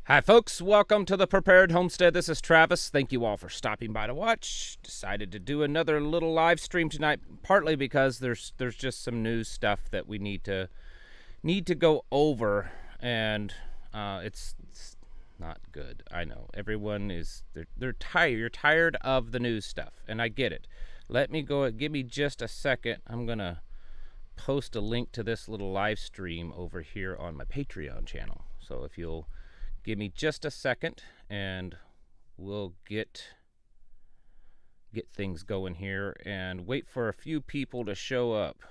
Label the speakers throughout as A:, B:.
A: Hi, folks. Welcome to the Prepared Homestead. This is Travis. Thank you all for stopping by to watch. Decided to do another little live stream tonight, partly because there's just some news stuff that we need to go over, and it's not good. I know everyone is they're tired. You're tired of the news stuff, and I get it. Let me go. Give me just a second. I'm gonna post a link to this little live stream over here on my Patreon channel. So if you'll give me just a second, and we'll get things going here and wait for a few people to show up.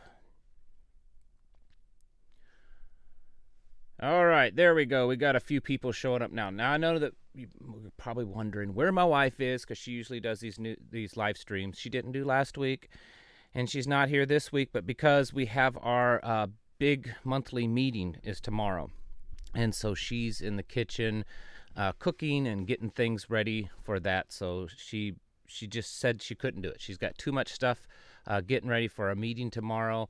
A: All right, there we go. We got a few people showing up now. Now I know that you're probably wondering where my wife is, because she usually does these live streams. She didn't do last week, and she's not here this week, but because we have our big monthly meeting is tomorrow. And so she's in the kitchen cooking and getting things ready for that. So she just said she couldn't do it. She's got too much stuff getting ready for a meeting tomorrow.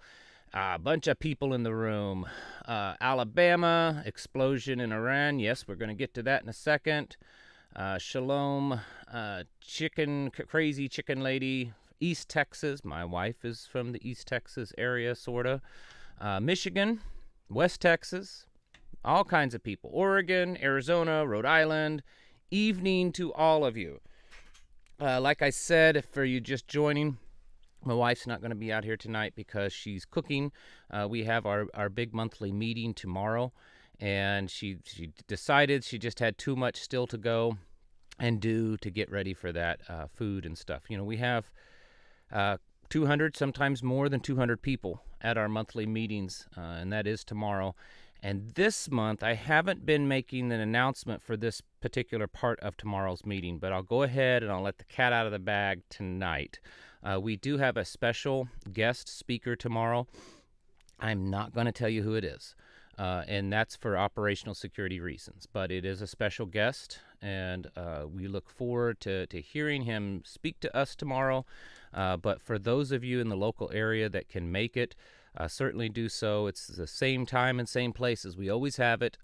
A: A bunch of people in the room. Alabama, explosion in Iran. Yes, we're going to get to that in a second. Shalom, crazy chicken lady. East Texas. My wife is from the East Texas area, sort of. Michigan, West Texas. All kinds of people. Oregon, Arizona, Rhode Island. Evening to all of you. Like I said, for you just joining, my wife's not going to be out here tonight because she's cooking. We have our big monthly meeting tomorrow, and she decided she just had too much still to go and do to get ready for that food and stuff. You know, we have 200, sometimes more than 200 people at our monthly meetings, and that is tomorrow. And this month, I haven't been making an announcement for this particular part of tomorrow's meeting, but I'll go ahead and I'll let the cat out of the bag tonight. We do have a special guest speaker tomorrow. I'm not going to tell you who it is, and that's for operational security reasons. But it is a special guest, and we look forward to hearing him speak to us tomorrow. But for those of you in the local area that can make it, certainly do so. It's the same time and same place as we always have it.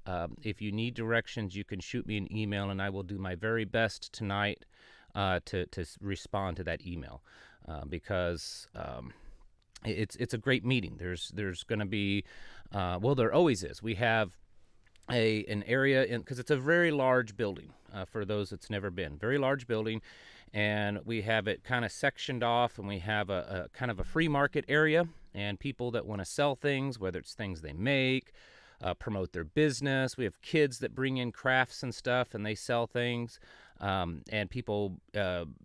A: If you need directions, you can shoot me an email, and I will do my very best tonight to respond to that email, because it's a great meeting. There's going to be, well, there always is. We have an area because it's a very large building. For those that's never been, very large building. And we have it kind of sectioned off, and we have a kind of a free market area, and people that want to sell things, whether it's things they make, promote their business. We have kids that bring in crafts and stuff, and they sell things. And people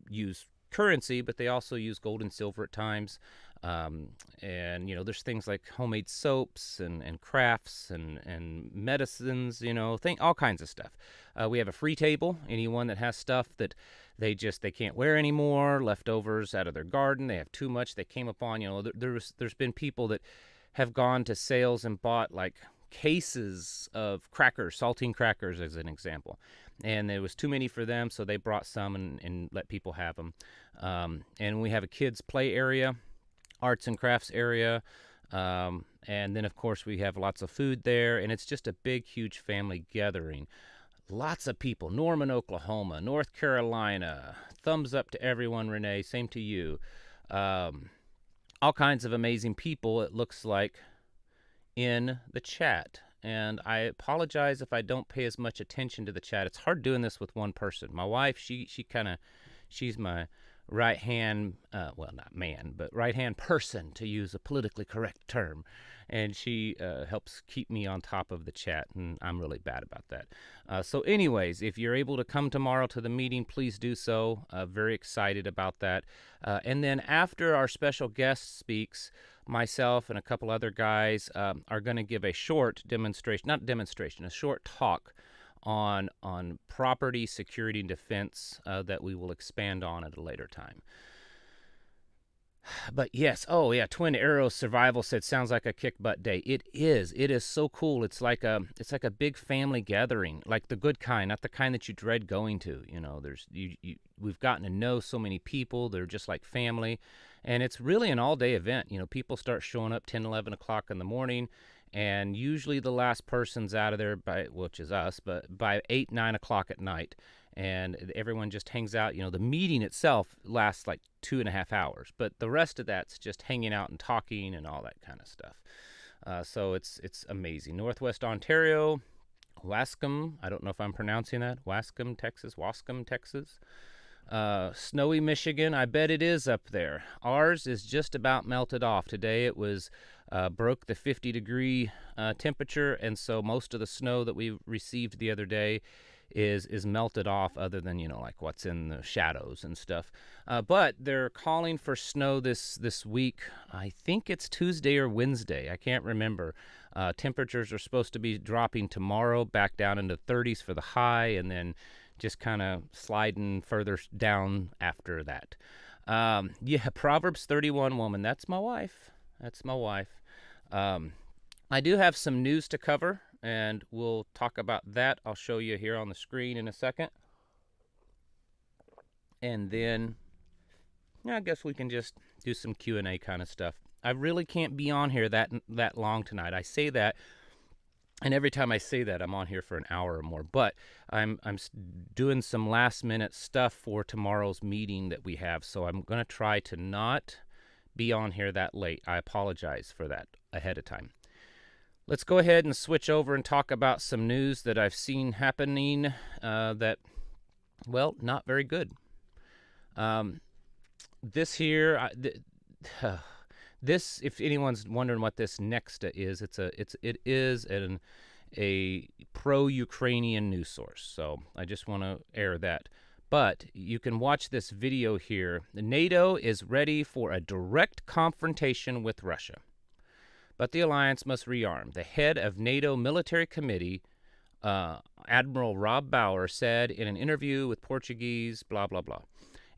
A: use currency, but they also use gold and silver at times. And, you know, there's things like homemade soaps and crafts and medicines, you know, all kinds of stuff. We have a free table. Anyone that has stuff that they can't wear anymore, leftovers out of their garden, they have too much, they came upon, you know, there's been people that have gone to sales and bought like cases of crackers, saltine crackers as an example. And there was too many for them, so they brought some and let people have them. And we have a kids' play area, arts and crafts area, and then, of course, we have lots of food there, and it's just a big, huge family gathering. Lots of people. Norman, Oklahoma, North Carolina. Thumbs up to everyone, Renee. Same to you. All kinds of amazing people, it looks like, in the chat. And I apologize if I don't pay as much attention to the chat. It's hard doing this with one person. My wife, she's my right hand, well, not man, but right hand person, to use a politically correct term. And she helps keep me on top of the chat, and I'm really bad about that. So anyways, if you're able to come tomorrow to the meeting, please do so. Very excited about that. And then after our special guest speaks, myself and a couple other guys are going to give a short demonstration, a short talk on property security and defense that we will expand on at a later time. But yes, oh yeah, Twin Arrows Survival said, sounds like a kick butt day. It is so cool. It's like a big family gathering, like the good kind, not the kind that you dread going to. You know, we've gotten to know so many people. They're just like family, and it's really an all day event. You know, people start showing up 10, 11 o'clock in the morning, and usually the last person's out of there which is us, but by 8, 9 o'clock at night, and everyone just hangs out. The meeting itself lasts like 2.5 hours, but the rest of that's just hanging out and talking and all that kind of stuff. So it's amazing. Northwest Ontario, Wascom, I don't know if I'm pronouncing that, Wascom, Texas. Snowy Michigan, I bet it is up there. Ours is just about melted off. Today it was broke the 50-degree temperature, and so most of the snow that we received the other day is melted off, other than like what's in the shadows and stuff. But they're calling for snow this week. I think it's Tuesday or Wednesday. I can't remember. Temperatures are supposed to be dropping tomorrow back down into 30s for the high, and then just kind of sliding further down after that. Proverbs 31 woman. That's my wife. I do have some news to cover, and we'll talk about that. I'll show you here on the screen in a second. And then I guess we can just do some Q&A kind of stuff. I really can't be on here that long tonight. I say that, and every time I say that, I'm on here for an hour or more. But I'm doing some last-minute stuff for tomorrow's meeting that we have, so I'm going to try to not be on here that late. I apologize for that ahead of time. Let's go ahead and switch over and talk about some news that I've seen happening that, well, not very good. This here, this, if anyone's wondering what this Nexta is, it is a pro-Ukrainian news source. So I just want to air that. But you can watch this video here. NATO is ready for a direct confrontation with Russia, but the alliance must rearm. The head of NATO Military Committee, Admiral Rob Bauer, said in an interview with Portuguese, blah, blah, blah.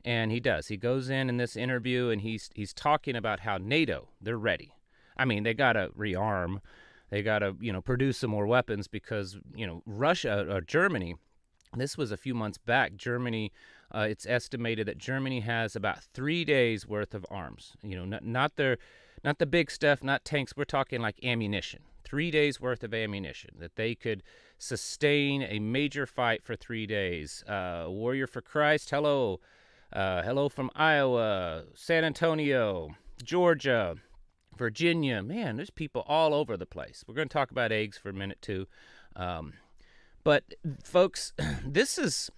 A: And he does. He goes in this interview, and he's talking about how NATO, they're ready. I mean, they got to rearm. They got to, produce some more weapons because, Russia or Germany, this was a few months back, Germany, it's estimated that Germany has about 3 days worth of arms. Not the big stuff, not tanks. We're talking like ammunition. 3 days worth of ammunition that they could sustain a major fight for 3 days. Warrior for Christ, hello. Hello from Iowa, San Antonio, Georgia, Virginia. Man, there's people all over the place. We're going to talk about eggs for a minute, too. But, folks, this is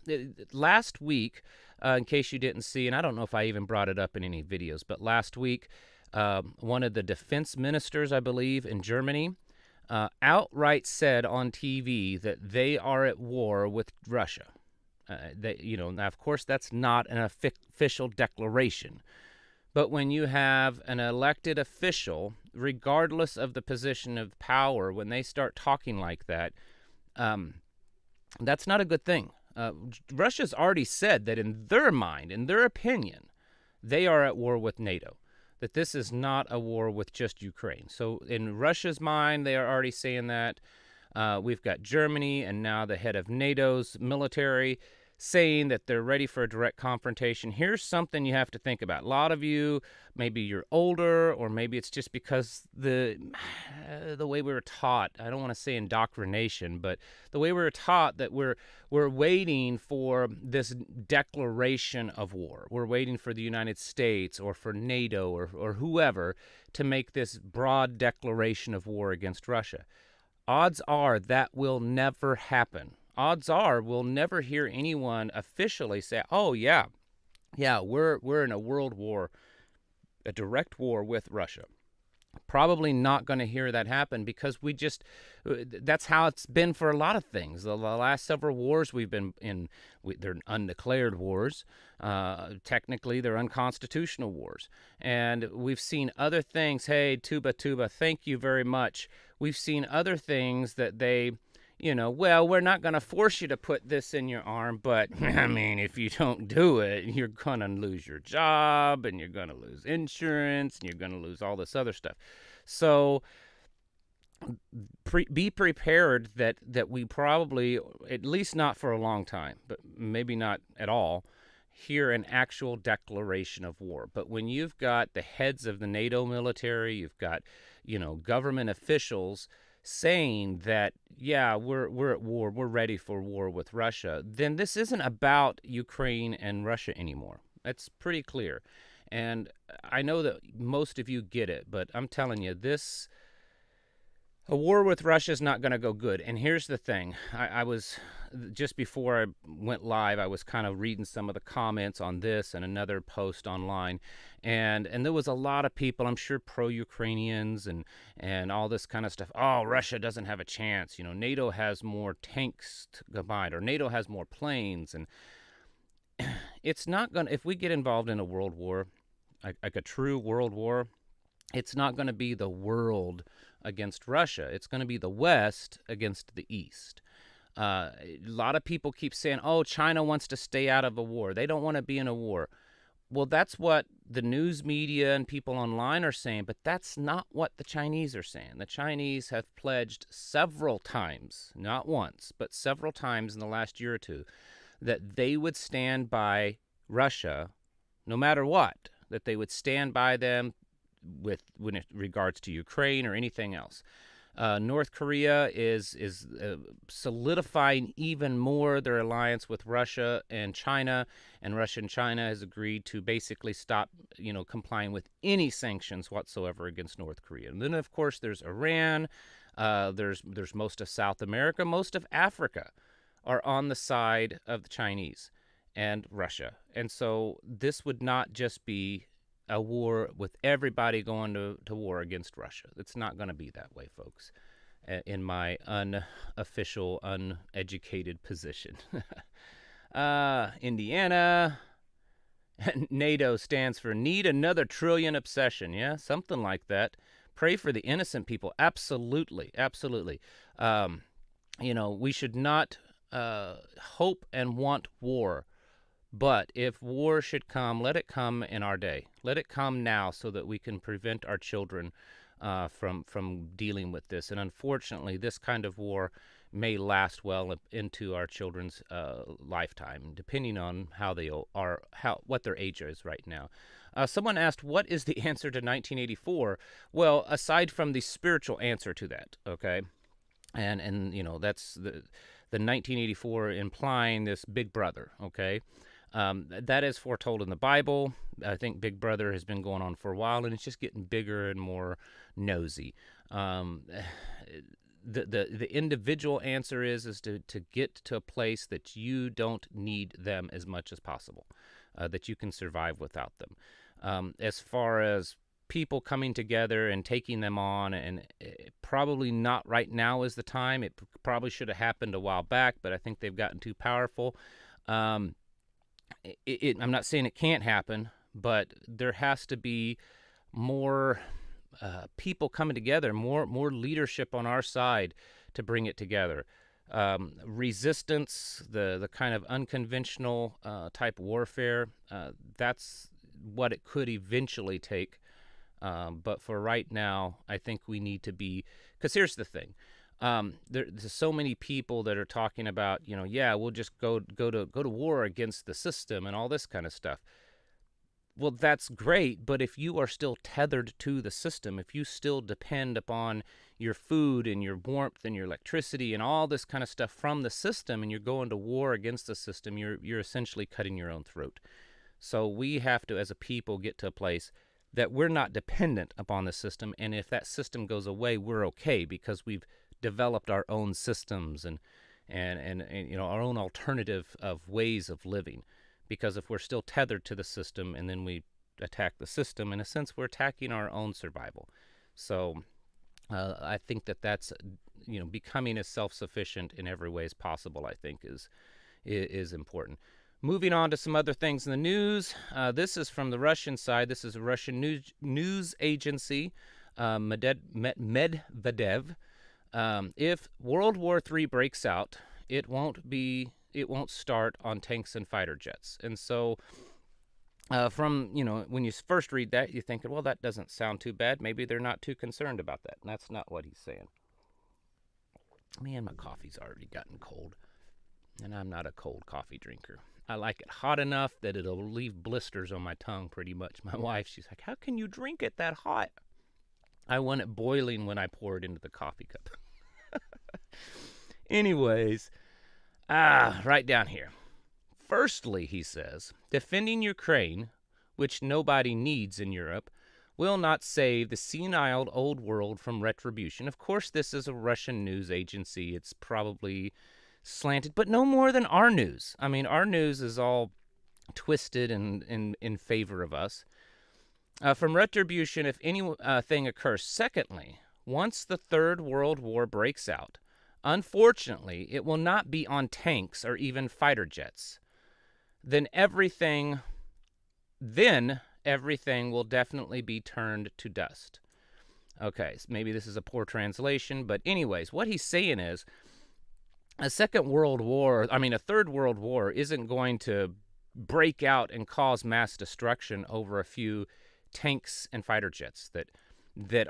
A: last week, in case you didn't see, and I don't know if I even brought it up in any videos, but last week, one of the defense ministers, I believe, in Germany, outright said on TV that they are at war with Russia. Now, of course, that's not an official declaration. But when you have an elected official, regardless of the position of power, when they start talking like that, that's not a good thing. Russia's already said that in their mind, in their opinion, they are at war with NATO, that this is not a war with just Ukraine. So in Russia's mind, they are already saying that. We've got Germany and now the head of NATO's military saying that they're ready for a direct confrontation. Here's something you have to think about. A lot of you, maybe you're older, or maybe it's just because the way we were taught, I don't want to say indoctrination, but the way we were taught that we're waiting for this declaration of war. We're waiting for the United States or for NATO or whoever to make this broad declaration of war against Russia. Odds are that will never happen. Odds are we'll never hear anyone officially say, oh, yeah, we're in a world war, a direct war with Russia. Probably not going to hear that happen because that's how it's been for a lot of things. The last several wars we've been in, they're undeclared wars. Technically, they're unconstitutional wars. And we've seen other things. Hey, Tuba, thank you very much. We've seen other things that they... we're not going to force you to put this in your arm, but, I mean, if you don't do it, you're going to lose your job, and you're going to lose insurance, and you're going to lose all this other stuff. So be prepared that we probably, at least not for a long time, but maybe not at all, hear an actual declaration of war. But when you've got the heads of the NATO military, you've got, government officials saying that, yeah, we're at war, we're ready for war with Russia, then this isn't about Ukraine and Russia anymore. That's pretty clear. And I know that most of you get it, but I'm telling you, a war with Russia is not going to go good. And here's the thing. I was, just before I went live, I was kind of reading some of the comments on this and another post online. And there was a lot of people, I'm sure pro-Ukrainians and all this kind of stuff. Oh, Russia doesn't have a chance. NATO has more tanks combined, or NATO has more planes. And it's not going to, if we get involved in a world war, like a true world war, it's not going to be the world against Russia. It's going to be the West against the East. A lot of people keep saying, oh, China wants to stay out of a war. They don't want to be in a war. Well, that's what the news media and people online are saying, but that's not what the Chinese are saying. The Chinese have pledged several times, not once, but several times in the last year or two, that they would stand by Russia no matter what, that they would stand by them when it regards to Ukraine or anything else. North Korea is solidifying even more their alliance with Russia and China, and Russia and China has agreed to basically stop, complying with any sanctions whatsoever against North Korea. And then, of course, there's Iran. There's most of South America, most of Africa are on the side of the Chinese and Russia. And so this would not just be a war with everybody going to war against Russia. It's not going to be that way, folks, in my unofficial, uneducated position. Indiana, NATO stands for need another trillion obsession. Yeah, something like that. Pray for the innocent people. Absolutely, absolutely. We should not hope and want war. But if war should come, let it come in our day. Let it come now so that we can prevent our children from dealing with this. And unfortunately, this kind of war may last well into our children's lifetime, depending on how they are, what their age is right now. Someone asked, what is the answer to 1984? Well, aside from the spiritual answer to that, okay? And that's the 1984 implying this big brother, okay? That is foretold in the Bible. I think Big Brother has been going on for a while, and it's just getting bigger and more nosy. The individual answer is to get to a place that you don't need them as much as possible, that you can survive without them. As far as people coming together and taking them on, and probably not right now is the time. It probably should have happened a while back, but I think they've gotten too powerful. I'm not saying it can't happen, but there has to be more people coming together, more leadership on our side to bring it together. Resistance, the kind of unconventional type warfare, that's what it could eventually take. But for right now, I think we need to be, because here's the thing. There's so many people that are talking about, we'll just go to war against the system and all this kind of stuff. Well, that's great, but if you are still tethered to the system, if you still depend upon your food and your warmth and your electricity and all this kind of stuff from the system, and you're going to war against the system, you're essentially cutting your own throat. So we have to, as a people, get to a place that we're not dependent upon the system, and if that system goes away, we're okay, because we've developed our own systems and our own alternative of ways of living. Because if we're still tethered to the system and then we attack the system, in a sense, we're attacking our own survival. So I think that's becoming as self-sufficient in every way as possible, I think is important. Moving on to some other things in the news. This is from the Russian side. This is a Russian news agency, Medvedev. If World War III breaks out, it won't start on tanks and fighter jets. And so when you first read that, you think, well, that doesn't sound too bad. Maybe they're not too concerned about that. And that's not what he's saying. Man, my coffee's already gotten cold. And I'm not a cold coffee drinker. I like it hot enough that it'll leave blisters on my tongue pretty much. My wife, she's like, how can you drink it that hot? I want it boiling when I pour it into the coffee cup. Anyways, right down here. Firstly, he says, defending Ukraine, which nobody needs in Europe, will not save the senile old world from retribution. Of course, this is a Russian news agency. It's probably slanted, but no more than our news. I mean, our news is all twisted and in favor of us. From retribution, if anything occurs. Secondly, once the Third World War breaks out, unfortunately, it will not be on tanks or even fighter jets. Then everything will definitely be turned to dust. Okay, so maybe this is a poor translation, but anyways, what he's saying is a Third World War isn't going to break out and cause mass destruction over a few tanks and fighter jets that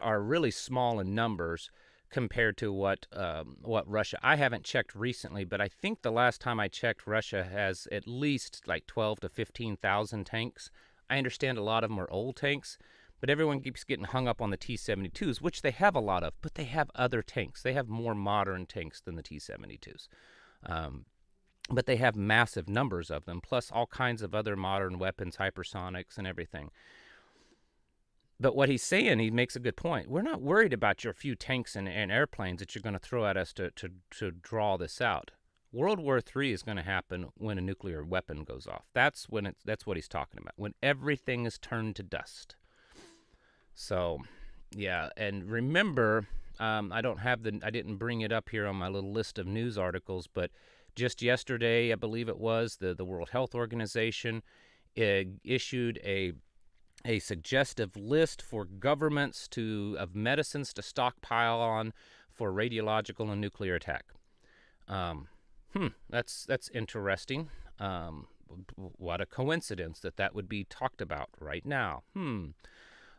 A: are really small in numbers compared to what Russia. I haven't checked recently, but I think the last time I checked, Russia has at least like 12 to 15,000 tanks. I understand a lot of them are old tanks, but everyone keeps getting hung up on the T-72s, which they have a lot of, but they have other tanks. They have more modern tanks than the T-72s. But they have massive numbers of them, plus all kinds of other modern weapons, hypersonics and everything. But what he's saying, he makes a good point. We're not worried about your few tanks and airplanes that you're going to throw at us to draw this out. World War III is going to happen when a nuclear weapon goes off. That's what he's talking about, when everything is turned to dust. So, yeah, and remember, I didn't bring it up here on my little list of news articles, but just yesterday, I believe it was, the World Health Organization issued a suggestive list for governments of medicines to stockpile on for radiological and nuclear attack. That's interesting. What a coincidence that would be talked about right now.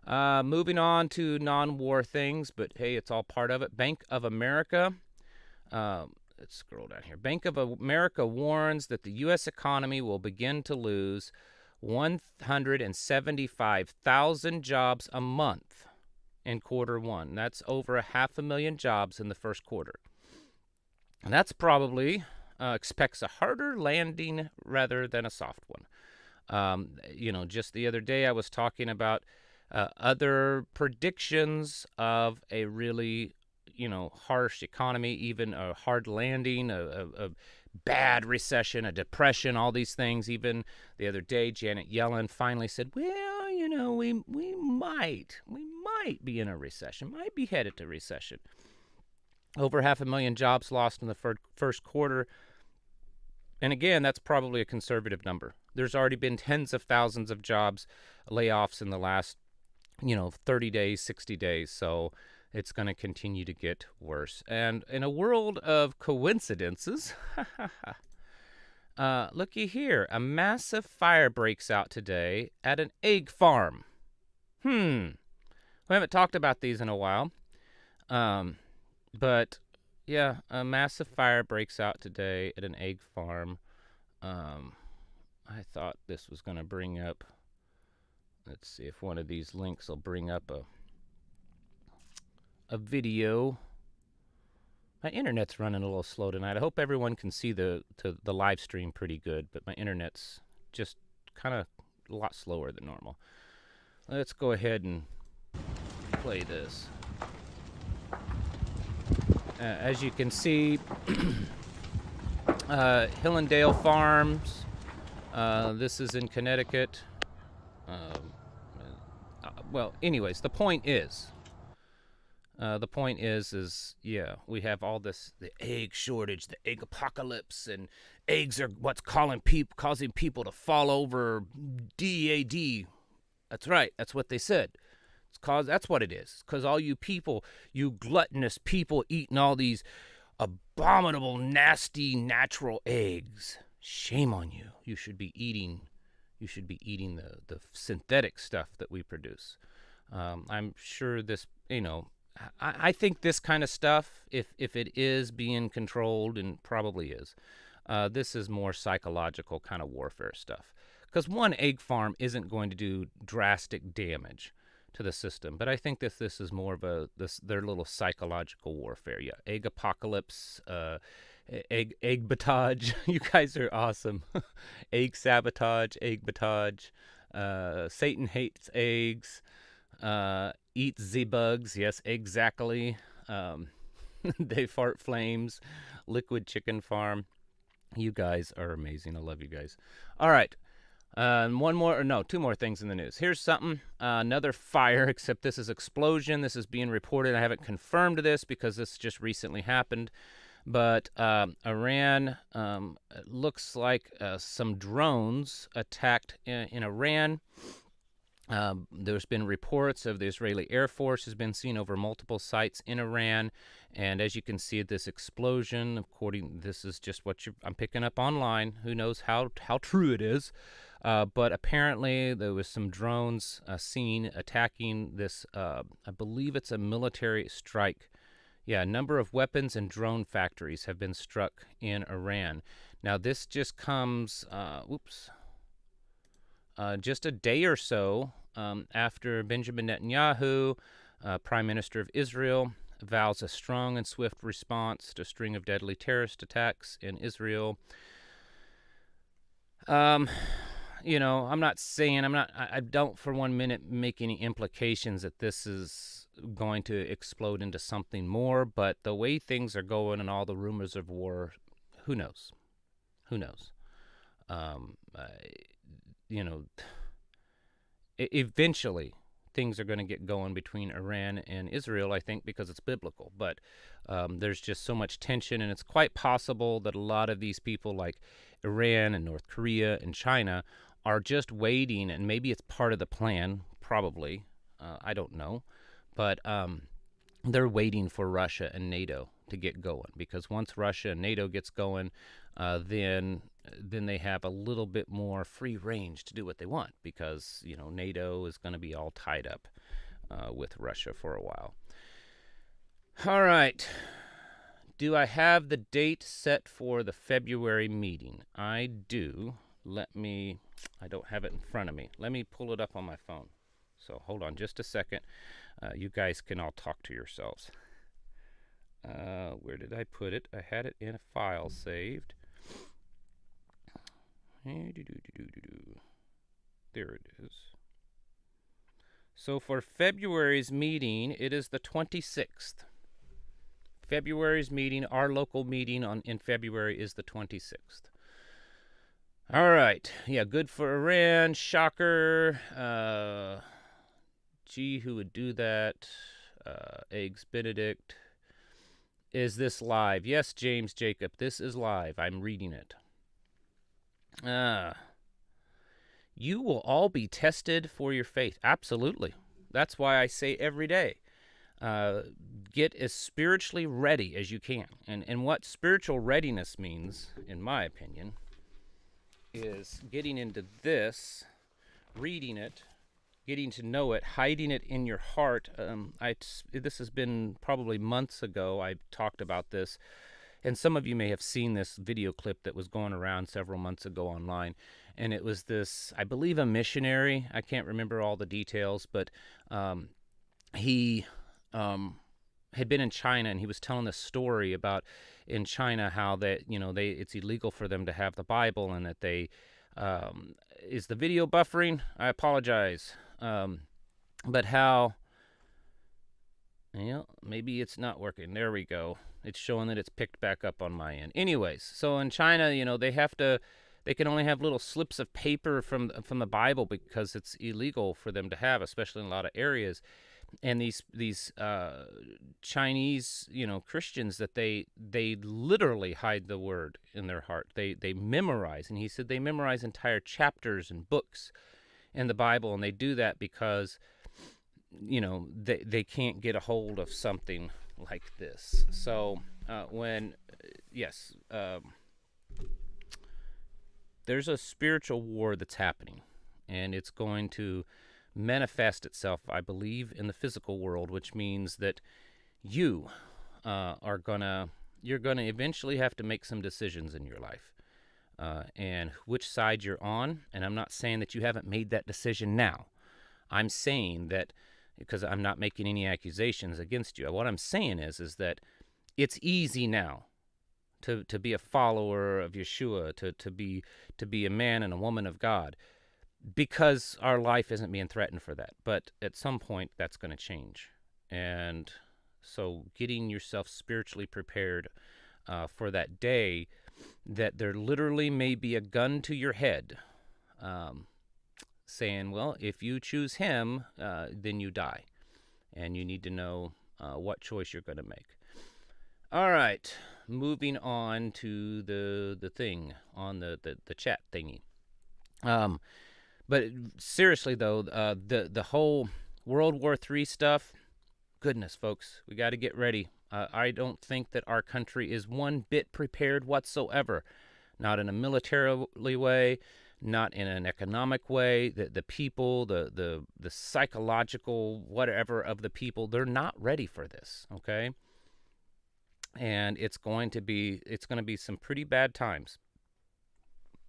A: Moving on to non-war things, but hey, it's all part of it. Bank of America. Let's scroll down here. Bank of America warns that the U.S. economy will begin to lose 175,000 jobs a month in quarter one. That's over 500,000 jobs in the first quarter. And that's probably expects a harder landing rather than a soft one. Just the other day I was talking about other predictions of a really, harsh economy, even a hard landing, a bad recession, a depression, all these things. Even the other day, Janet Yellen finally said, well, we might be in a recession, might be headed to recession. Over 500,000 jobs lost in the first quarter. And again, that's probably a conservative number. There's already been tens of thousands of jobs layoffs in the last, 30 days, 60 days. So it's going to continue to get worse. And in a world of coincidences, looky here, a massive fire breaks out today at an egg farm. We haven't talked about these in a while. But yeah, a massive fire breaks out today at an egg farm. I thought this was going to bring up, let's see if one of these links will bring up a video. My internet's running a little slow tonight. I hope everyone can see the live stream pretty good, but my internet's just kind of a lot slower than normal. Let's go ahead and play this. As you can see, Hillendale Farms. This is in Connecticut. Well, anyways, the point is, we have all this, the egg shortage, the egg apocalypse, and eggs are what's causing people to fall over DAD. That's right. That's what they said. That's what it is. Because all you people, you gluttonous people eating all these abominable, nasty, natural eggs. Shame on you. You should be eating the synthetic stuff that we produce. I'm sure this, I think this kind of stuff, if it is being controlled, and probably is, this is more psychological kind of warfare stuff. Because one egg farm isn't going to do drastic damage to the system. But I think that this is more of their little psychological warfare. Yeah, egg apocalypse, egg battage. You guys are awesome. Egg sabotage, egg battage. Satan hates eggs. Eat the bugs. Yes, exactly. They fart flames. Liquid chicken farm. You guys are amazing. I love you guys. All right. Two more things in the news. Here's something, another fire, except this is explosion. This is being reported. I haven't confirmed this because this just recently happened. But Iran, looks like some drones attacked in Iran. There's been reports of the Israeli Air Force has been seen over multiple sites in Iran. And as you can see, this explosion, this is just what I'm picking up online. Who knows how true it is. But apparently there was some drones seen attacking this, I believe it's a military strike. Yeah, a number of weapons and drone factories have been struck in Iran. Now this just comes, just a day or so after Benjamin Netanyahu, Prime Minister of Israel, vows a strong and swift response to a string of deadly terrorist attacks in Israel. I don't for 1 minute make any implications that this is going to explode into something more, but the way things are going and all the rumors of war, who knows? Eventually things are going to get going between Iran and Israel, I think, because it's biblical. But there's just so much tension, and it's quite possible that a lot of these people like Iran and North Korea and China are just waiting, and maybe it's part of the plan, probably. I don't know. But they're waiting for Russia and NATO to get going, because once Russia and NATO gets going, then they have a little bit more free range to do what they want, because NATO is going to be all tied up with Russia for a while. All right. Do I have the date set for the February meeting? I do. I don't have it in front of me. Let me pull it up on my phone. So hold on just a second. You guys can all talk to yourselves. Where did I put it? I had it in a file saved. There it is. So for February's meeting, it is the 26th. February's meeting, our local meeting in February is the 26th. All right. Yeah, good for Iran. Shocker. Who would do that? Eggs Benedict. Is this live? Yes, James Jacob, this is live. I'm reading it. You will all be tested for your faith. Absolutely. That's why I say every day, get as spiritually ready as you can. And what spiritual readiness means, in my opinion, is getting into this, reading it, getting to know it, hiding it in your heart. This has been probably months ago. I talked about this, and some of you may have seen this video clip that was going around several months ago online. And it was this, I believe, a missionary. I can't remember all the details, but he had been in China, and he was telling this story about in China how that it's illegal for them to have the Bible, and that they is the video buffering? I apologize. But how, maybe it's not working. There we go. It's showing that it's picked back up on my end. Anyways, so in China, they can only have little slips of paper from the Bible because it's illegal for them to have, especially in a lot of areas. And these Chinese, Christians, that they literally hide the word in their heart. They memorize, and he said they memorize entire chapters and books in the Bible, and they do that because they can't get a hold of something like this. So there's a spiritual war that's happening, and it's going to manifest itself, I believe, in the physical world, which means that you're gonna eventually have to make some decisions in your life, and which side you're on. And I'm not saying that you haven't made that decision now. I'm saying that because I'm not making any accusations against you. What I'm saying is that it's easy now to be a follower of Yeshua, to be a man and a woman of God, because our life isn't being threatened for that. But at some point, that's going to change. And so getting yourself spiritually prepared for that day, that there literally may be a gun to your head saying, well, if you choose him, then you die. And you need to know what choice you're going to make. All right, moving on to the thing on the chat thingy. But seriously, though, the whole World War III stuff, goodness, folks, we got to get ready. I don't think that our country is one bit prepared whatsoever, not in a military way, not in an economic way. The people, the psychological whatever of the people, they're not ready for this, okay? And it's going to be some pretty bad times.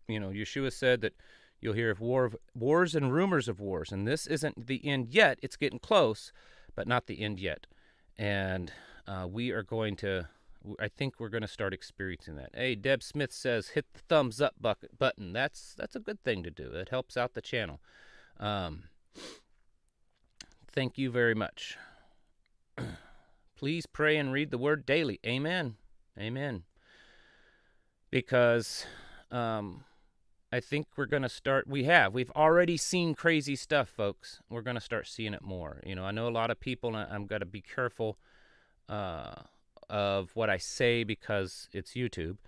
A: You know, Yeshua said that you'll hear of wars and rumors of wars, and this isn't the end yet. It's getting close, but not the end yet. And we are going to, I think we're going to start experiencing that. Hey, Deb Smith says, hit the thumbs up button. That's a good thing to do. It helps out the channel. Thank you very much. Please pray and read the word daily. Amen. Amen. Because I think we're going to start, we've already seen crazy stuff, folks. We're going to start seeing it more. You know, I know a lot of people, and I'm going to be careful of what I say because it's YouTube,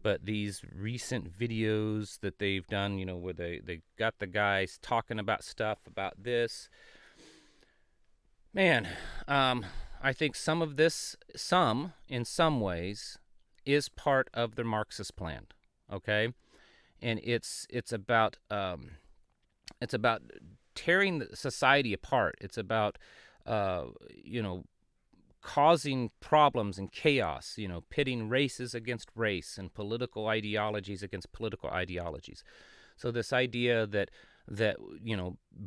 A: but these recent videos that they've done, you know, where they got the guys talking about stuff about this, man, I think some of this, in some ways, is part of the Marxist plan, okay? And it's about tearing the society apart. It's about causing problems and chaos. You know, pitting races against race and political ideologies against political ideologies. So this idea that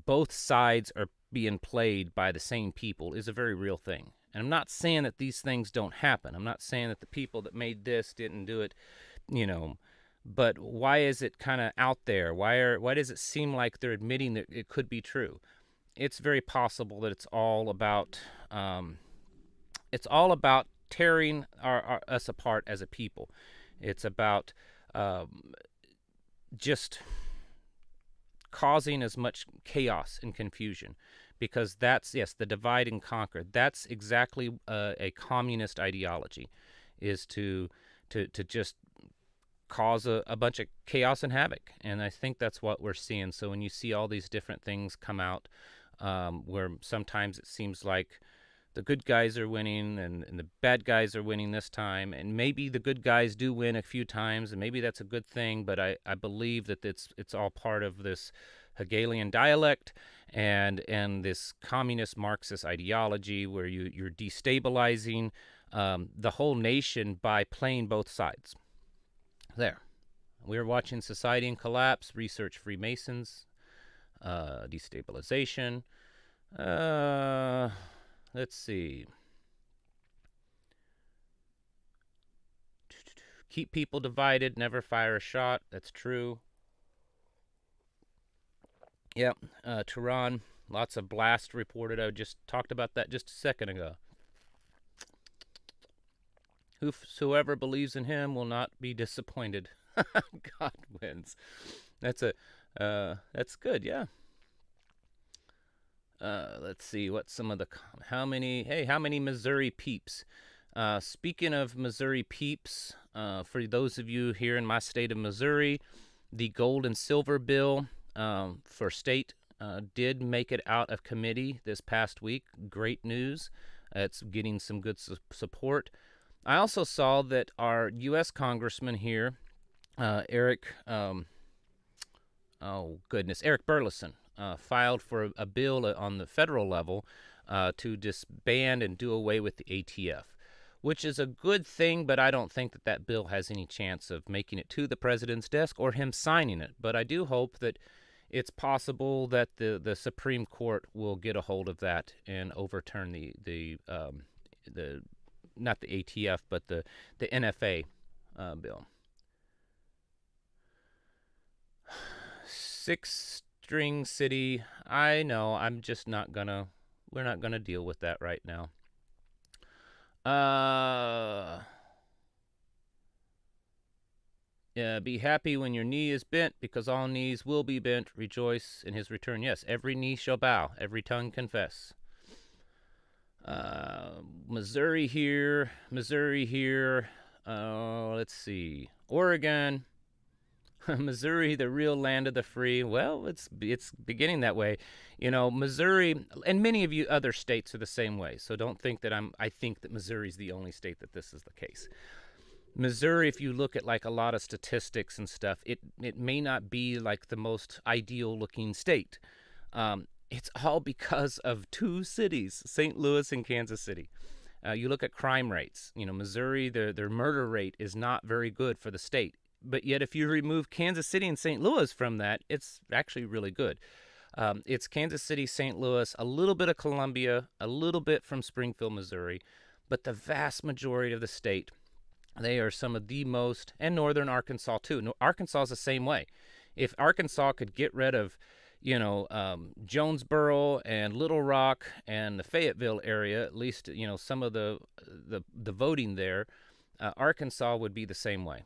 A: both sides are being played by the same people is a very real thing. And I'm not saying that these things don't happen. I'm not saying that the people that made this didn't do it, but why is it kind of out there? Why does it seem like they're admitting that it could be true? It's very possible that it's all about tearing us apart as a people. It's about just causing as much chaos and confusion, because that's, yes, the divide and conquer. That's exactly a communist ideology, is to just cause a bunch of chaos and havoc. And I think that's what we're seeing. So when you see all these different things come out, where sometimes it seems like the good guys are winning and the bad guys are winning this time, and maybe the good guys do win a few times, and maybe that's a good thing, but I believe that it's all part of this Hegelian dialect and this communist Marxist ideology, where you're destabilizing the whole nation by playing both sides. There. We're watching Society in Collapse, Research Freemasons, Destabilization. Let's see. Keep people divided, never fire a shot. That's true. Yep. Tehran, lots of blasts reported. I just talked about that just a second ago. Whoever believes in him will not be disappointed. God wins. That's good, yeah. Let's see what some of the how many Missouri peeps. Speaking of Missouri peeps, for those of you here in my state of Missouri, the gold and silver bill for state did make it out of committee this past week. Great news. It's getting some good support. I also saw that our U.S. Congressman here, Eric Burleson, filed for a bill on the federal level to disband and do away with the ATF, which is a good thing, but I don't think that bill has any chance of making it to the president's desk or him signing it. But I do hope that it's possible that the Supreme Court will get a hold of that and overturn the not the ATF but the NFA bill. Six-string city. I know. We're not gonna deal with that right now. Yeah, be happy when your knee is bent, because all knees will be bent. Rejoice in his return. Yes, every knee shall bow, every tongue confess. Missouri here. Let's see. Oregon. Missouri, the real land of the free. Well, it's beginning that way. You know, Missouri, and many of you other states are the same way. So don't think that I think that Missouri's the only state that this is the case. Missouri, if you look at like a lot of statistics and stuff, it may not be like the most ideal looking state. It's all because of two cities, St. Louis and Kansas City. You look at crime rates. You know, Missouri, their murder rate is not very good for the state. But yet if you remove Kansas City and St. Louis from that, it's actually really good. It's Kansas City, St. Louis, a little bit of Columbia, a little bit from Springfield, Missouri, but the vast majority of the state, they are some of the most, and northern Arkansas too. No, Arkansas is the same way. If Arkansas could get rid of, you know, Jonesboro and Little Rock and the Fayetteville area, at least, you know, some of the voting there, Arkansas would be the same way.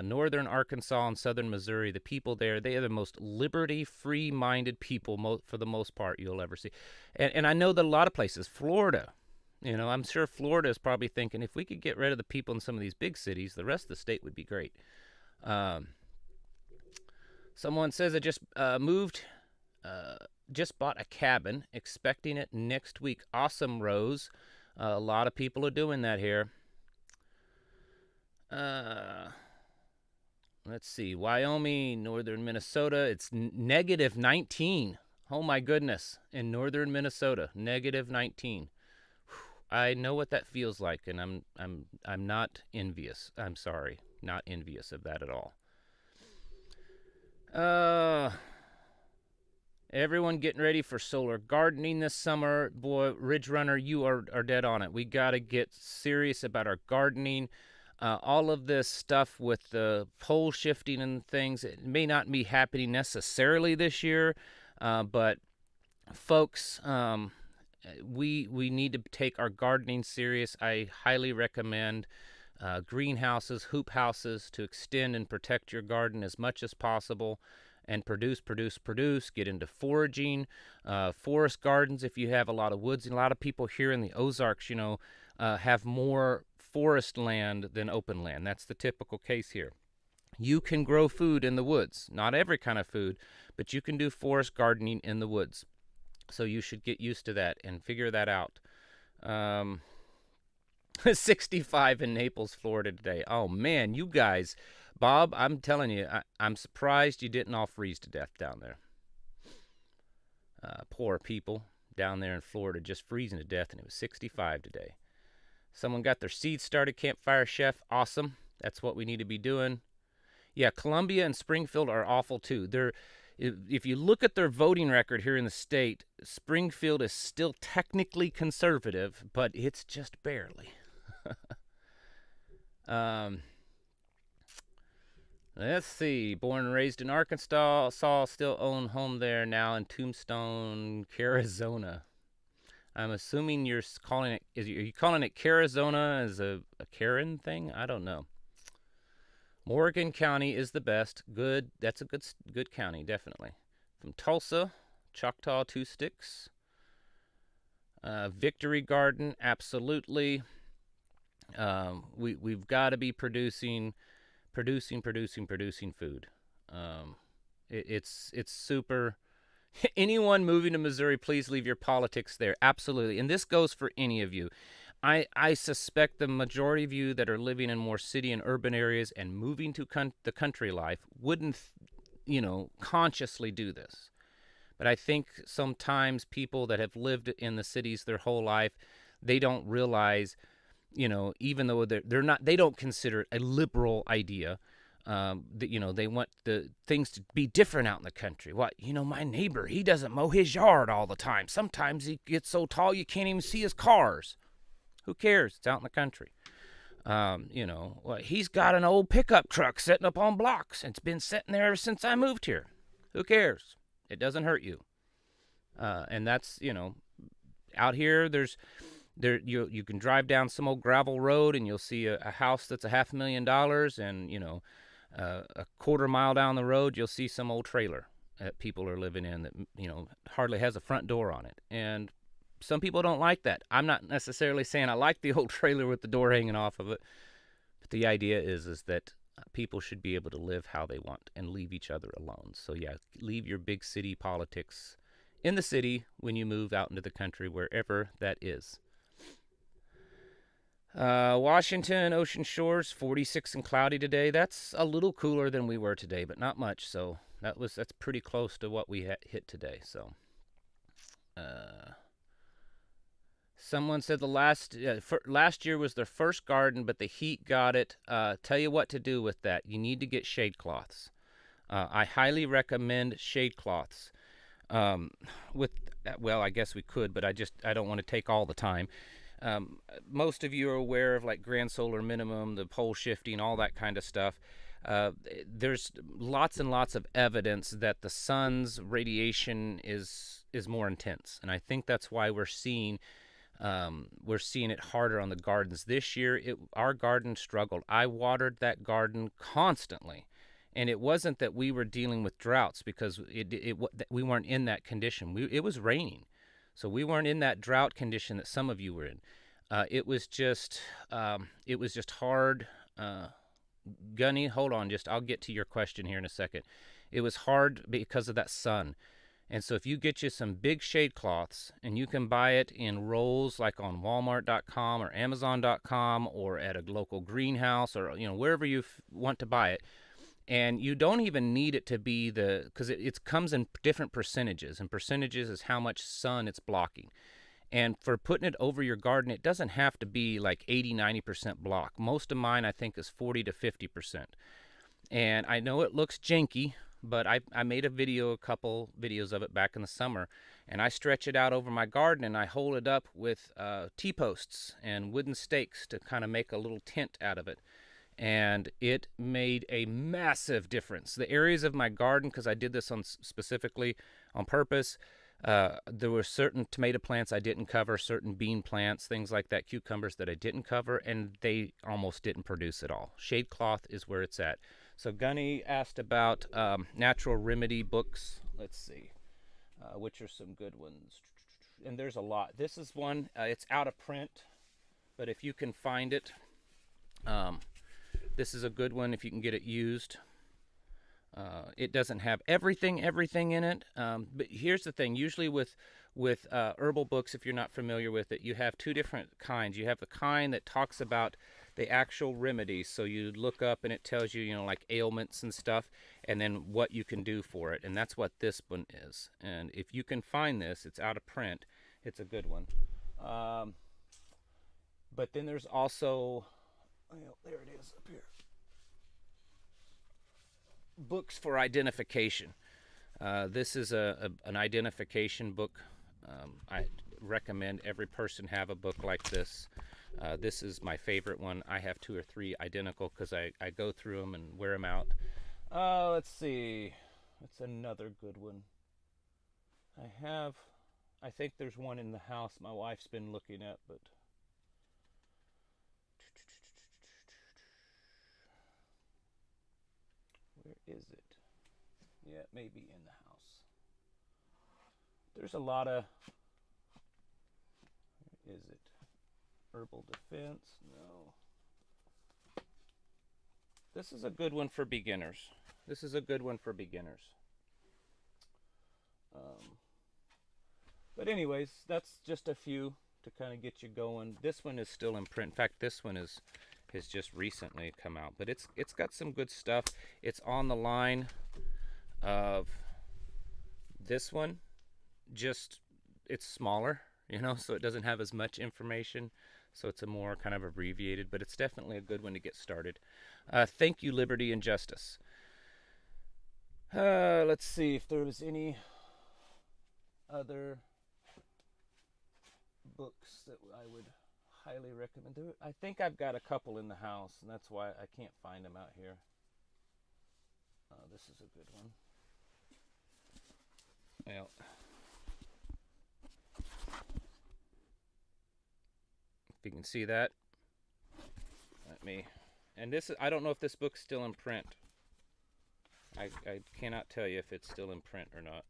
A: Northern Arkansas and southern Missouri, the people there, they are the most liberty, free-minded people for the most part you'll ever see. And I know that a lot of places, Florida, you know, I'm sure Florida is probably thinking, if we could get rid of the people in some of these big cities, the rest of the state would be great. Someone says I just just bought a cabin, expecting it next week. Awesome, Rose. A lot of people are doing that here. Let's see. Wyoming, northern Minnesota. It's negative 19. Oh my goodness. In northern Minnesota, negative 19. I know what that feels like, and I'm not envious. I'm sorry, not envious of that at all. Everyone getting ready for solar gardening this summer. Boy, Ridge Runner, you are dead on it. We got to get serious about our gardening. All of this stuff with the pole shifting and things, it may not be happening necessarily this year, but folks, we need to take our gardening serious. I highly recommend greenhouses, hoop houses to extend and protect your garden as much as possible and produce. Get into foraging, forest gardens if you have a lot of woods. And a lot of people here in the Ozarks, you know, have more forest land than open land. That's the typical case here. You can grow food in the woods. Not every kind of food, but you can do forest gardening in the woods. So you should get used to that and figure that out. 65 in Naples, Florida today. Oh, man, you guys. Bob, I'm telling you, I'm surprised you didn't all freeze to death down there. Poor people down there in Florida just freezing to death, and it was 65 today. Someone got their seeds started, Campfire Chef. Awesome. That's what we need to be doing. Yeah, Columbia and Springfield are awful, too. If you look at their voting record here in the state, Springfield is still technically conservative, but it's just barely. Let's see. Born and raised in Arkansas, still own home there now in Tombstone, Arizona. I'm assuming you're calling it. Are you calling it Arizona as a Karen thing? I don't know. Morgan County is the best. Good. That's a good county, definitely. From Tulsa, Choctaw, 2 Sticks. Victory Garden, absolutely. We've got to be producing food. It's super. Anyone moving to Missouri, please leave your politics there. Absolutely. And this goes for any of you. I suspect the majority of you that are living in more city and urban areas and moving to the country life wouldn't, consciously do this. But I think sometimes people that have lived in the cities their whole life, they don't realize, even though they don't consider it a liberal idea, They want the things to be different out in the country. What, my neighbor, he doesn't mow his yard all the time. Sometimes he gets so tall you can't even see his cars. Who cares? It's out in the country. He's got an old pickup truck sitting up on blocks. It's been sitting there ever since I moved here. Who cares? It doesn't hurt you. And that's, out here, you can drive down some old gravel road and you'll see a house that's $500,000, and a quarter mile down the road you'll see some old trailer that people are living in that hardly has a front door on it. And some people don't like that. I'm not necessarily saying I like the old trailer with the door hanging off of it, but the idea is that people should be able to live how they want and leave each other alone. So yeah, leave your big city politics in the city when you move out into the country, wherever that is. Washington, Ocean Shores, 46 and cloudy today. That's a little cooler than we were today, but not much. So that's pretty close to what we hit today. So, someone said last year was their first garden, but the heat got it. Tell you what to do with that. You need to get shade cloths. I highly recommend shade cloths. I guess we could, but I don't want to take all the time. Most of you are aware of like grand solar minimum, the pole shifting, all that kind of stuff. There's lots and lots of evidence that the sun's radiation is more intense, and I think that's why we're seeing it harder on the gardens this year. Our garden struggled. I watered that garden constantly, and it wasn't that we were dealing with droughts, because we weren't in that condition. It was raining. So we weren't in that drought condition that some of you were in. It was just hard. Gunny, hold on, I'll get to your question here in a second. It was hard because of that sun. And so if you get you some big shade cloths, and you can buy it in rolls like on Walmart.com or Amazon.com or at a local greenhouse or wherever you want to buy it. And you don't even need it to be because it comes in different percentages, and percentages is how much sun it's blocking. And for putting it over your garden, it doesn't have to be like 80-90% block. Most of mine, I think, is 40 to 50%. And I know it looks janky, but I made a couple videos of it back in the summer, and I stretch it out over my garden, and I hold it up with T-posts and wooden stakes to kind of make a little tent out of it. And it made a massive difference. The areas of my garden, because I did this specifically on purpose, there were certain tomato plants I didn't cover, certain bean plants, things like that, cucumbers that I didn't cover, and they almost didn't produce at all. Shade cloth is where it's at. So Gunny asked about natural remedy books. Let's see, which are some good ones. And there's a lot. This is one. It's out of print, but if you can find it, this is a good one if you can get it used. It doesn't have everything in it. But here's the thing. Usually with herbal books, if you're not familiar with it, you have two different kinds. You have the kind that talks about the actual remedies. So you look up and it tells you, like ailments and stuff, and then what you can do for it. And that's what this one is. And if you can find this, it's out of print. It's a good one. But then there's also... there it is up here. Books for identification. This is an identification book. I recommend every person have a book like this. This is my favorite one. I have 2 or 3 identical because I go through them and wear them out. Let's see. That's another good one. I think there's one in the house my wife's been looking at, but... Where is it? Yeah, it may be in the house. There's a lot of... Where is it? Herbal Defense? No. This is a good one for beginners. But anyways, that's just a few to kind of get you going. This one is still in print. In fact, this one has just recently come out, but it's got some good stuff. It's on the line of this one, just it's smaller, so it doesn't have as much information. So it's a more kind of abbreviated, but it's definitely a good one to get started. Thank you, Liberty and Justice. Let's see if there was any other books that I would highly recommend. I think I've got a couple in the house, and that's why I can't find them out here. This is a good one. Well, if you can see that, and this is, I don't know if this book's still in print. I cannot tell you if it's still in print or not.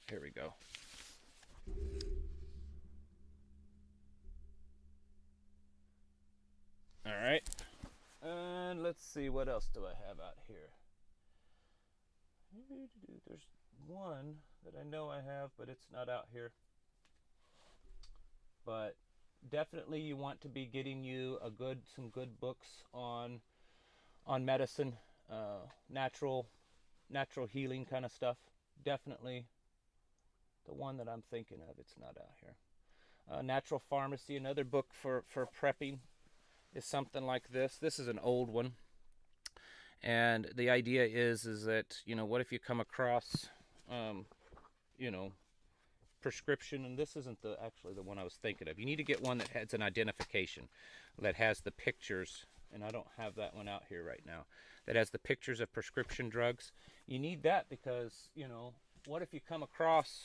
A: Here we go. All right. And let's see, what else do I have out here? There's one that I know I have, but it's not out here. But definitely you want to be getting you some good books on medicine, natural healing kind of stuff. Definitely the one that I'm thinking of, it's not out here. Natural Pharmacy, another book for prepping, is something like this. This is an old one, and the idea is that, you know, what if you come across you know, prescription, and this isn't actually the one I was thinking of. You need to get one that has an identification, that has the pictures, and I don't have that one out here right now, that has the pictures of prescription drugs. You need that because, you know, what if you come across,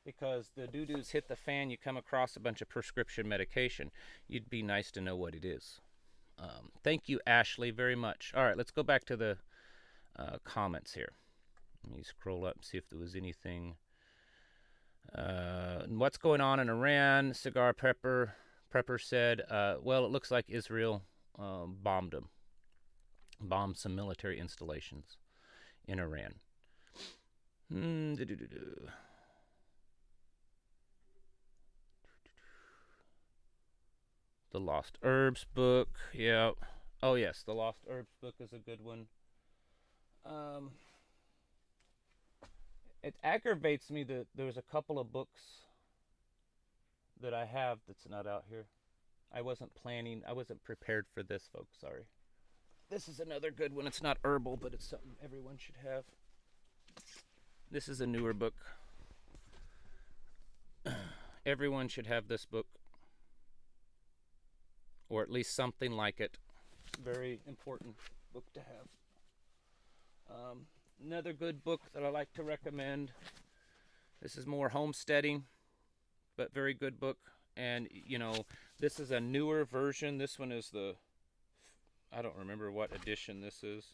A: because the doo-doos hit the fan, you come across a bunch of prescription medication. It'd be nice to know what it is. Thank you, Ashley, very much. All right, let's go back to the comments here. Let me scroll up and see if there was anything. What's going on in Iran? Cigar Prepper said, well, it looks like Israel bombed some military installations in Iran. The Lost Herbs book, yeah. Oh yes, the Lost Herbs book is a good one. It aggravates me that there's a couple of books that I have that's not out here. I wasn't prepared for this, folks, sorry. This is another good one. It's not herbal, but it's something everyone should have. This is a newer book. Everyone should have this book, or at least something like it. Very important book to have. Another good book that I like to recommend. This is more homesteading, but very good book. And, you know, this is a newer version. This one is I don't remember what edition this is.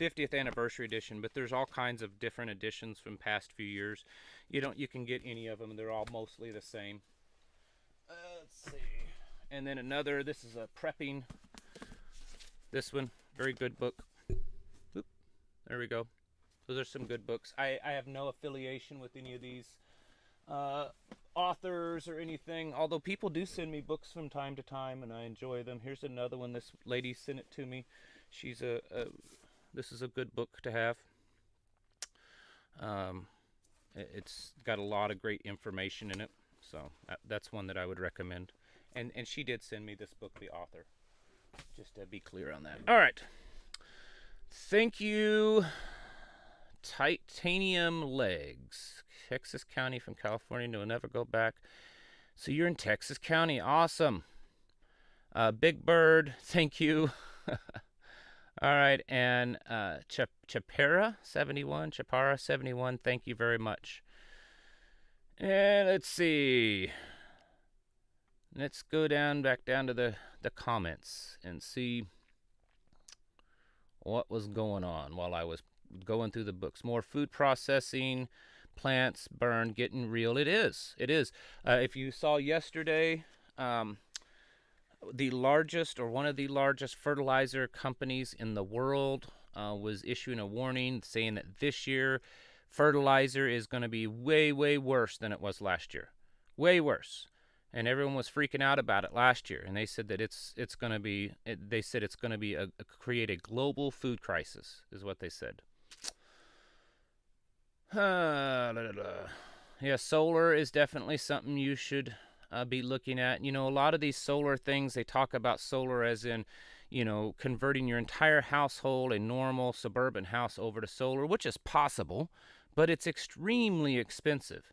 A: 50th anniversary edition, but there's all kinds of different editions from past few years. You can get any of them. They're all mostly the same. Let's see. And then another, this is a prepping. This one, very good book. Oop, there we go. Those are some good books. I have no affiliation with any of these authors or anything, although people do send me books from time to time, and I enjoy them. Here's another one. This lady sent it to me. She's this is a good book to have. It's got a lot of great information in it, so that's one that I would recommend. And she did send me this book, the author, just to be clear on that. All right. Thank you, Titanium Legs. Texas County from California. No, never go back. So you're in Texas County. Awesome. Big Bird, thank you. All right. And Chapara 71, thank you very much. And let's see. Let's go back down to the comments and see what was going on while I was going through the books. More food processing, plants burned, getting real. It is. If you saw yesterday, the largest, or one of the largest fertilizer companies in the world was issuing a warning saying that this year fertilizer is going to be way, way worse than it was last year. Way worse. And everyone was freaking out about it last year, and they said that it's going to be. They said it's going to be create a global food crisis, is what they said. Yeah, solar is definitely something you should be looking at. You know, a lot of these solar things, they talk about solar as in, you know, converting your entire household, a normal suburban house, over to solar, which is possible, but it's extremely expensive.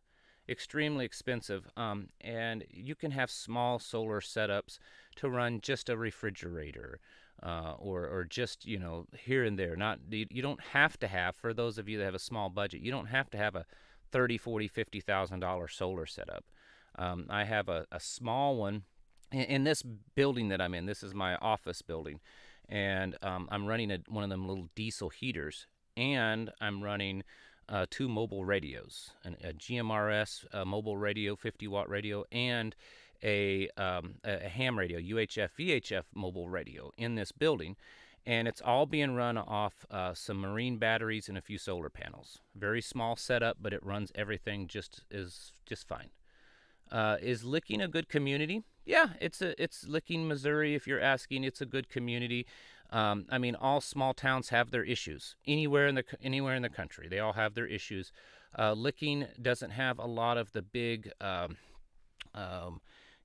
A: Extremely expensive. And you can have small solar setups to run just a refrigerator, or just, you know, here and there. Not, you don't have to have, for those of you that have a small budget, you don't have to have a 30, 40, $50,000 solar setup. I have a small one in this building that I'm in. This is my office building, and I'm running one of them little diesel heaters, and I'm running 2 mobile radios, a GMRS mobile radio, 50-watt radio, and a ham radio, UHF, VHF mobile radio in this building. And it's all being run off some marine batteries and a few solar panels. Very small setup, but it runs everything just fine. Is Licking a good community? Yeah, it's Licking, Missouri. If you're asking, it's a good community. I mean, all small towns have their issues. Anywhere in the country, they all have their issues. Licking doesn't have a lot of the big,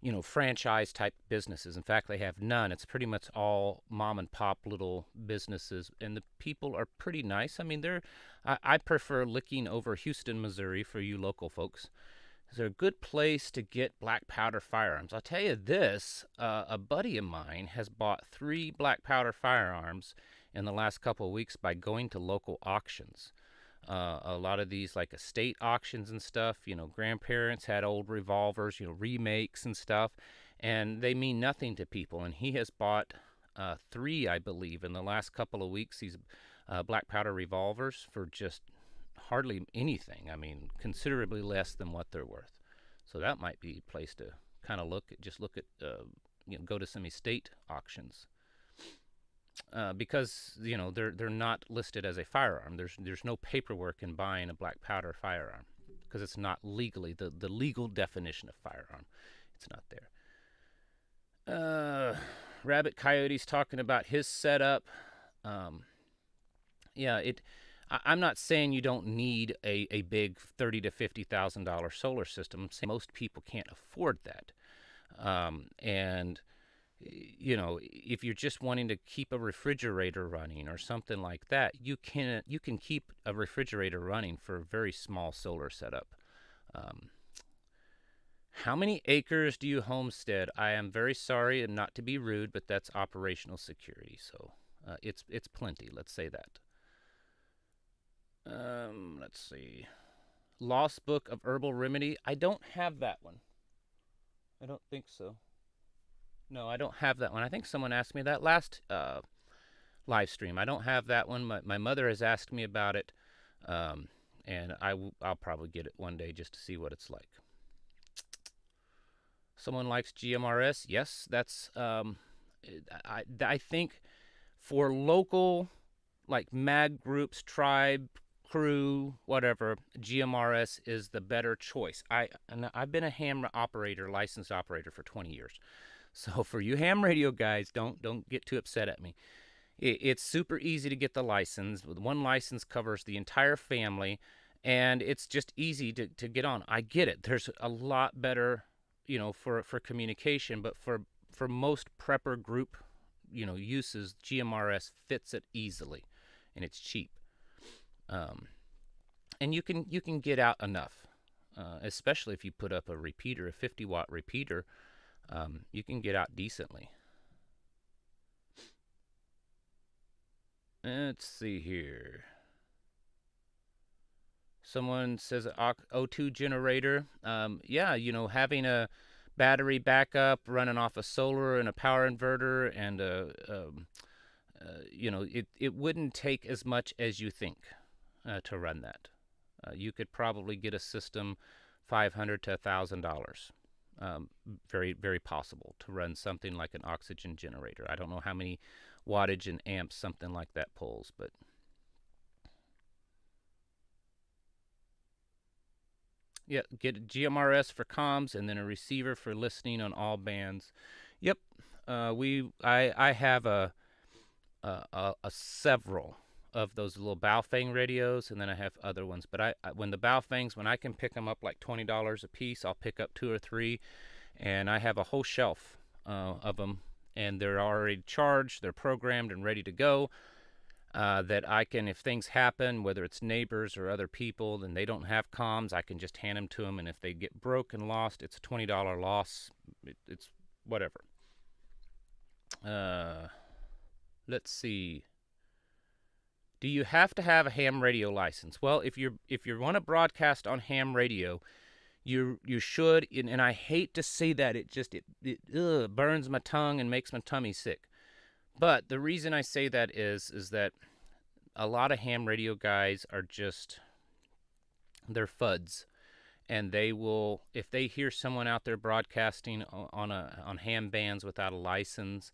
A: you know, franchise type businesses. In fact, they have none. It's pretty much all mom and pop little businesses, and the people are pretty nice. I mean, I prefer Licking over Houston, Missouri, for you local folks. They're a good place to get black powder firearms. I'll tell you this, a buddy of mine has bought 3 black powder firearms in the last couple of weeks by going to local auctions. A lot of these, like estate auctions and stuff, you know, grandparents had old revolvers, you know, remakes and stuff, and they mean nothing to people. And he has bought 3, I believe, in the last couple of weeks, these black powder revolvers for just hardly anything. I mean, considerably less than what they're worth. So that might be a place to kind of look at, you know, go to some estate auctions. Because, you know, they're not listed as a firearm. There's no paperwork in buying a black powder firearm because it's not legally the legal definition of firearm. It's not there. Rabbit Coyote's talking about his setup. Yeah, I'm not saying you don't need a big $30,000 to $50,000 solar system. I'm saying most people can't afford that. And you know, if you're just wanting to keep a refrigerator running or something like that, you can keep a refrigerator running for a very small solar setup. How many acres do you homestead? I am very sorry, and not to be rude, but that's operational security. So it's plenty. Let's say that. Let's see. Lost Book of Herbal Remedy. I don't have that one. I don't think so. No, I don't have that one. I think someone asked me that last live stream. I don't have that one. My mother has asked me about it, and I'll probably get it one day just to see what it's like. Someone likes GMRS. Yes, that's I think for local, like mag groups, tribe, crew, whatever, GMRS is the better choice. I've been a ham operator, licensed operator for 20 years. So for you ham radio guys, don't get too upset at me. It's super easy to get the license. One license covers the entire family, and it's just easy to get on. I get it. There's a lot better, you know, for communication, but for most prepper group, you know, uses, GMRS fits it easily, and it's cheap. And you can get out enough, especially if you put up a repeater, a 50-watt repeater. You can get out decently. Let's see here. Someone says O2 generator. Yeah, you know, having a battery backup running off a solar and a power inverter, and you know, it wouldn't take as much as you think to run that. You could probably get a system $500 to $1,000. Very, very possible to run something like an oxygen generator. I don't know how many wattage and amps something like that pulls, but yeah, get a GMRS for comms and then a receiver for listening on all bands. Yep, I have a several of those little Baofeng radios, and then I have other ones. But when the Baofengs, when I can pick them up like $20 a piece, I'll pick up 2 or 3, and I have a whole shelf of them, and they're already charged, they're programmed and ready to go. That I can, if things happen, whether it's neighbors or other people, and they don't have comms, I can just hand them to them, and if they get broke and lost, it's a $20 loss. It's whatever. Let's see. Do you have to have a ham radio license? Well, if you want to broadcast on ham radio, you should, and I hate to say that, it burns my tongue and makes my tummy sick. But the reason I say that is that a lot of ham radio guys are just, they're FUDs. And they will, if they hear someone out there broadcasting on ham bands without a license,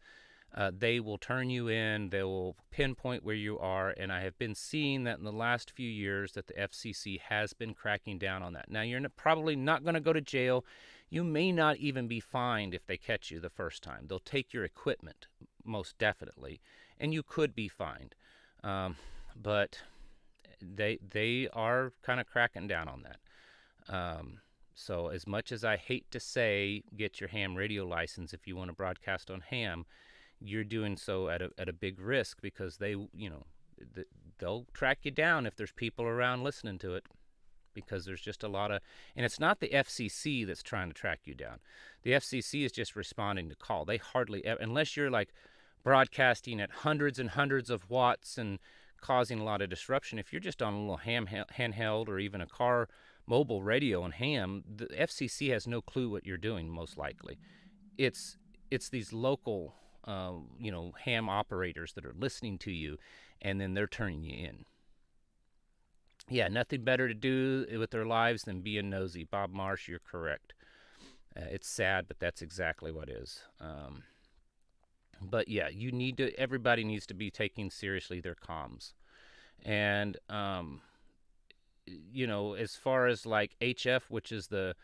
A: they will turn you in, they will pinpoint where you are, and I have been seeing that in the last few years that the FCC has been cracking down on that. Now, you're probably not going to go to jail. You may not even be fined if they catch you the first time. They'll take your equipment, most definitely, and you could be fined. But they are kind of cracking down on that. So as much as I hate to say get your ham radio license if you want to broadcast on ham, you're doing so at a big risk, because they'll track you down if there's people around listening to it, because there's just a lot of, and it's not the FCC that's trying to track you down. The FCC is just responding to call. They hardly, unless you're like broadcasting at hundreds and hundreds of watts and causing a lot of disruption. If you're just on a little handheld or even a car mobile radio on ham, the FCC has no clue what you're doing, most likely. It's these local ham operators that are listening to you, and then they're turning you in. Yeah, nothing better to do with their lives than being nosy. Bob Marsh, you're correct. It's sad, but that's exactly what it is. But yeah, everybody needs to be taking seriously their comms. And, as far as like HF, which is the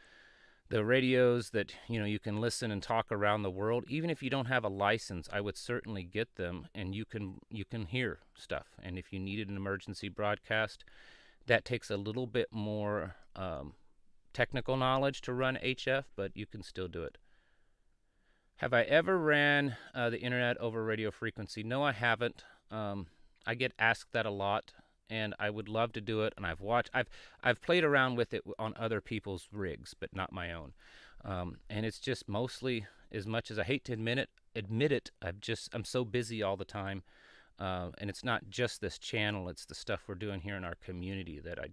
A: radios that, you can listen and talk around the world, even if you don't have a license, I would certainly get them, and you can hear stuff. And if you needed an emergency broadcast, that takes a little bit more technical knowledge to run HF, but you can still do it. Have I ever ran the internet over radio frequency? No, I haven't. I get asked that a lot, and I would love to do it. And I've played around with it on other people's rigs, but not my own. And it's just mostly, as much as I hate to admit it, I'm so busy all the time. And it's not just this channel; it's the stuff we're doing here in our community that I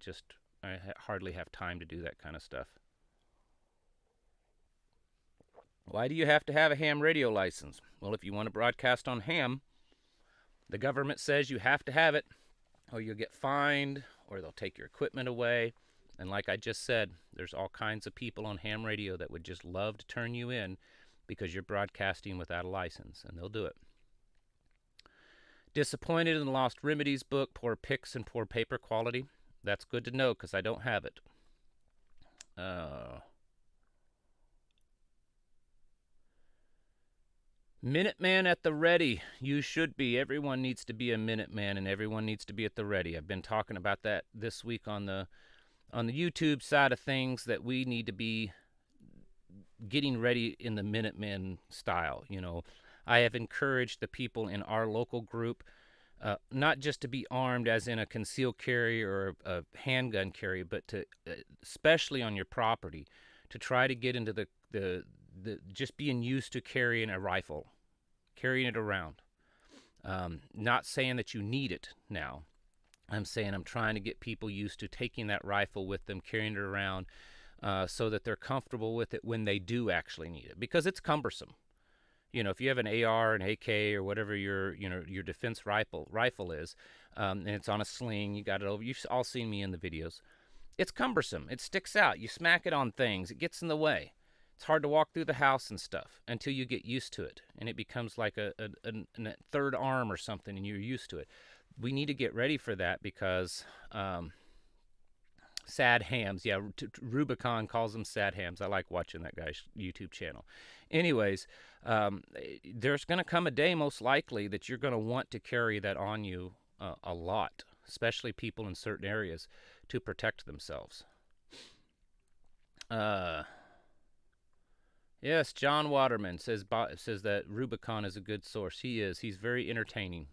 A: hardly have time to do that kind of stuff. Why do you have to have a ham radio license? Well, if you want to broadcast on ham, the government says you have to have it, or you'll get fined, or they'll take your equipment away. And like I just said, there's all kinds of people on ham radio that would just love to turn you in because you're broadcasting without a license, and they'll do it. Disappointed in the Lost Remedies book, poor pics and poor paper quality. That's good to know, because I don't have it. Minuteman at the ready. You should be. Everyone needs to be a Minuteman, and everyone needs to be at the ready. I've been talking about that this week on the YouTube side of things, that we need to be getting ready in the Minuteman style. I have encouraged the people in our local group not just to be armed as in a concealed carry or a handgun carry, but to, especially on your property, to try to get into the just being used to carrying a rifle, carrying it around. Not saying that you need it now. I'm saying I'm trying to get people used to taking that rifle with them, carrying it around, so that they're comfortable with it when they do actually need it, because it's cumbersome. If you have an AR, an AK, or whatever your defense rifle is, and it's on a sling, you got it over. You've all seen me in the videos. It's cumbersome. It sticks out. You smack it on things. It gets in the way. It's hard to walk through the house and stuff until you get used to it, and it becomes like a third arm or something, and you're used to it. We need to get ready for that, because sad hams. Yeah, Rubicon calls them sad hams. I like watching that guy's YouTube channel. Anyways, there's going to come a day, most likely, that you're going to want to carry that on you a lot, especially people in certain areas, to protect themselves. Yes, John Waterman says that Rubicon is a good source. He is. He's very entertaining.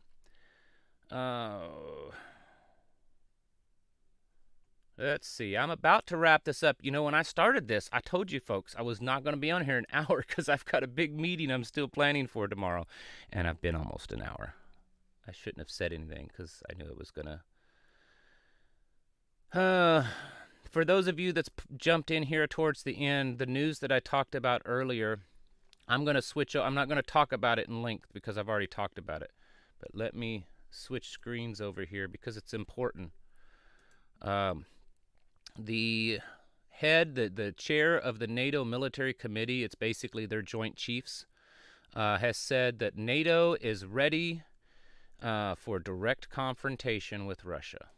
A: Let's see. I'm about to wrap this up. You know, when I started this, I told you folks I was not going to be on here an hour because I've got a big meeting I'm still planning for tomorrow. And I've been almost an hour. I shouldn't have said anything because I knew it was going to. For those of you that's jumped in here towards the end, the news that I talked about earlier, I'm going to switch. I'm not going to talk about it in length because I've already talked about it. But let me switch screens over here because it's important. The head, the chair of the NATO Military Committee, it's basically their joint chiefs, has said that NATO is ready for direct confrontation with Russia.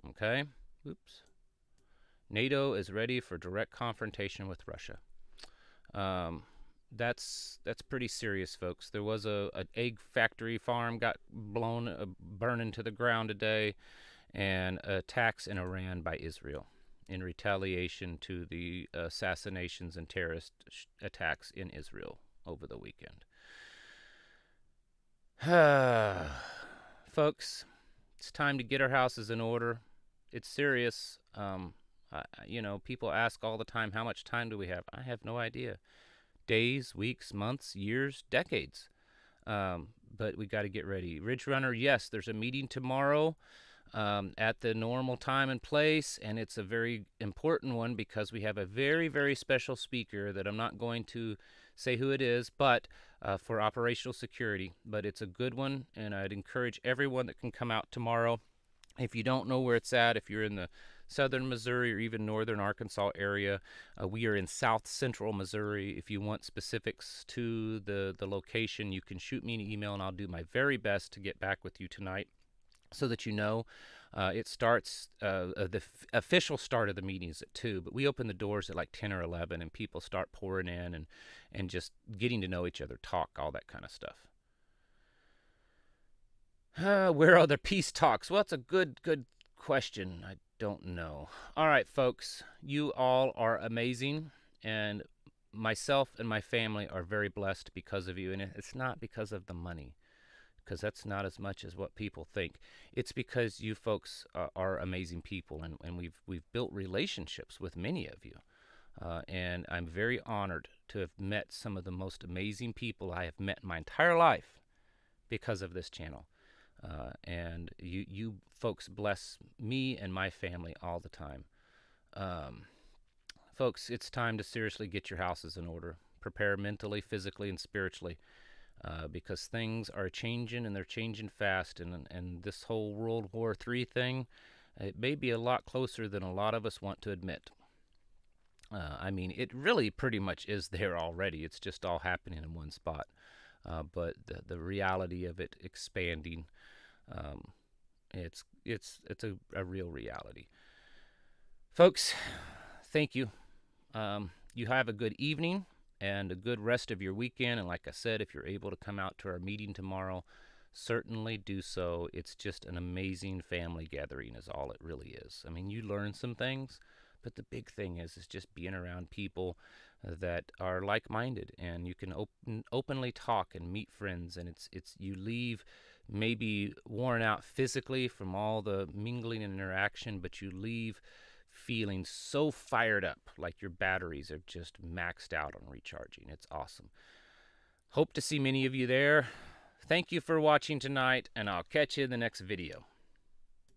A: Okay? Oops. NATO is ready for direct confrontation with Russia. That's pretty serious, folks. There was an egg factory farm got burned to the ground today, and attacks in Iran by Israel in retaliation to the assassinations and terrorist attacks in Israel over the weekend. Folks, it's time to get our houses in order. It's serious. You know, people ask all the time, how much time do we have? I have no idea. Days, weeks, months, years, decades. But we got to get ready. Ridge Runner, yes, there's a meeting tomorrow at the normal time and place, and it's a very important one because we have a very, very special speaker that I'm not going to say who it is, but for operational security. But it's a good one, and I'd encourage everyone that can come out tomorrow. If you don't know where it's at, if you're in the southern Missouri or even northern Arkansas area, we are in south central Missouri. If you want specifics to the location, you can shoot me an email, and I'll do my very best to get back with you tonight so that you know. It starts, the official start of the meeting is at 2, but we open the doors at like 10 or 11, and people start pouring in and just getting to know each other, talk, all that kind of stuff. Where are the peace talks? Well, it's a good question. I don't know. All right, folks, you all are amazing, and myself and my family are very blessed because of you, and it's not because of the money, because that's not as much as what people think. It's because you folks are amazing people, and we've built relationships with many of you, and I'm very honored to have met some of the most amazing people I have met in my entire life because of this channel. And you folks bless me and my family all the time. Folks, it's time to seriously get your houses in order. Prepare mentally, physically, and spiritually, because things are changing, and they're changing fast. And this whole World War III thing, it may be a lot closer than a lot of us want to admit. I mean, it really pretty much is there already. It's just all happening in one spot. But the reality of it expanding, it's a real reality. Folks, thank you. You have a good evening and a good rest of your weekend. And like I said, if you're able to come out to our meeting tomorrow, certainly do so. It's just an amazing family gathering is all it really is. I mean, you learn some things, but the big thing is just being around people that are like-minded, and you can openly talk and meet friends, and it's you leave maybe worn out physically from all the mingling and interaction, but you leave feeling so fired up, like your batteries are just maxed out on recharging. It's awesome. Hope to see many of you there. Thank you for watching tonight, and I'll catch you in the next video.